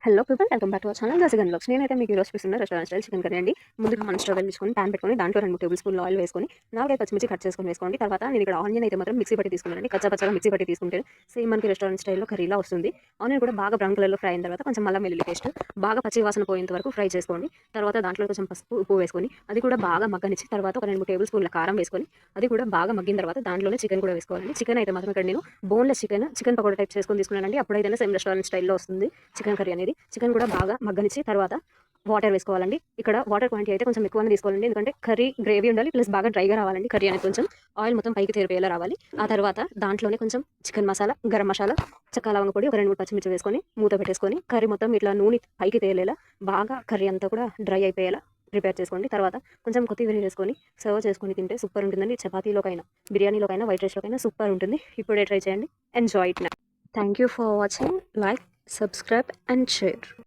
Hello people, welcome back to our channel జసిగన్ vlogs. నేనైతే మీకు ఈరోజు చూపిస్తున్న రెస్టారెంట్ స్టైల్ చికెన్ కర్రీ అండి. ముందుగా మనం స్టవ్ తీసుకొని ప్యాన్ పెట్టుకొని దాంట్లో 2 టేబుల్ స్పూన్లు ఆయిల్ వేసుకొని 4 పచ్చిమిర్చి కట్ చేసుకొని వేసుకోండి. తర్వాత నేను ఇక్కడ ఆనియన్ అయితే మాత్రం మిక్సీ పట్టి తీసుకున్నానండి. కచ్చా మిక్సీ పట్టి తీసుకుంటే సేమ్ మనకి రెస్టారెంట్ స్టైల్లో కర్రీలా వస్తుంది. ఆనియన్ కూడా బాగా బ్రౌన్ కలర్లో ఫ్రై అయిన తర్వాత కొంచెం అల్లం వెల్లుల్లి పేస్ట్ బాగా పచ్చి వాసన పోయేంత వరకు ఫ్రై చేసుకోండి. తర్వాత దాంట్లో కొంచెం పసుపు ఉప్పు వేసుకొని అది కూడా బాగా మగ్గనిచ్చి తర్వాత ఒక 2 టేబుల్ స్పూన్ల కారం వేసుకొని అది కూడా బాగా మగ్గిన తర్వాత దాంట్లోనే చికెన్ కూడా వేసుకోవాలండి. చికెన్ అయితే మాత్రం ఇక్కడ నేను బోన్లెస్ చికెన్ పకోడా టైప్ చేసుకొని తీసుకున్నానండి. అప్పుడైతేనే సేమ్ రెస్టారెంట్ స్టైల్లో వస్తుంది చికెన్ కర్రీ అనేది. చికెన్ కూడా బాగా మగ్గనిచ్చి తర్వాత వాటర్ వేసుకోవాలండి. ఇక్కడ వాటర్ క్వాంటిటీ అయితే కొంచెం ఎక్కువనే తీసుకోవాలండి, ఎందుకంటే కర్రీ గ్రేవీ ఉండాలి, ప్లస్ బాగా డ్రైగా రావాలండి. కర్రీ అనేది కొంచెం ఆయిల్ మొత్తం పైకి తేరిపోయేలా రావాలి. ఆ తర్వాత దాంట్లోనే కొంచెం చికెన్ మసాలా, గరం మసాలా, చెక్క లవంగ పొడి, ఒక 2 పచ్చిమిర్చి వేసుకొని మూత పెట్టేసుకొని కర్రీ మొత్తం ఇట్లా నూనె పైకి తేలేలా బాగా కర్రీ అంతా కూడా డ్రై అయిపోయేలా ప్రిపేర్ చేసుకోండి. తర్వాత కొంచెం కొత్తిమీర వేసుకొని సర్వ్ చేసుకొని తింటే సూపర్ ఉంటుందండి. చపాతీలోకైనా, బిర్యానీలోకైనా, వైట్ రైస్లోకైనా సూపర్ ఉంటుంది. ఇప్పుడే ట్రై చేయండి. Enjoy it. Thank you for watching. Like, subscribe and share.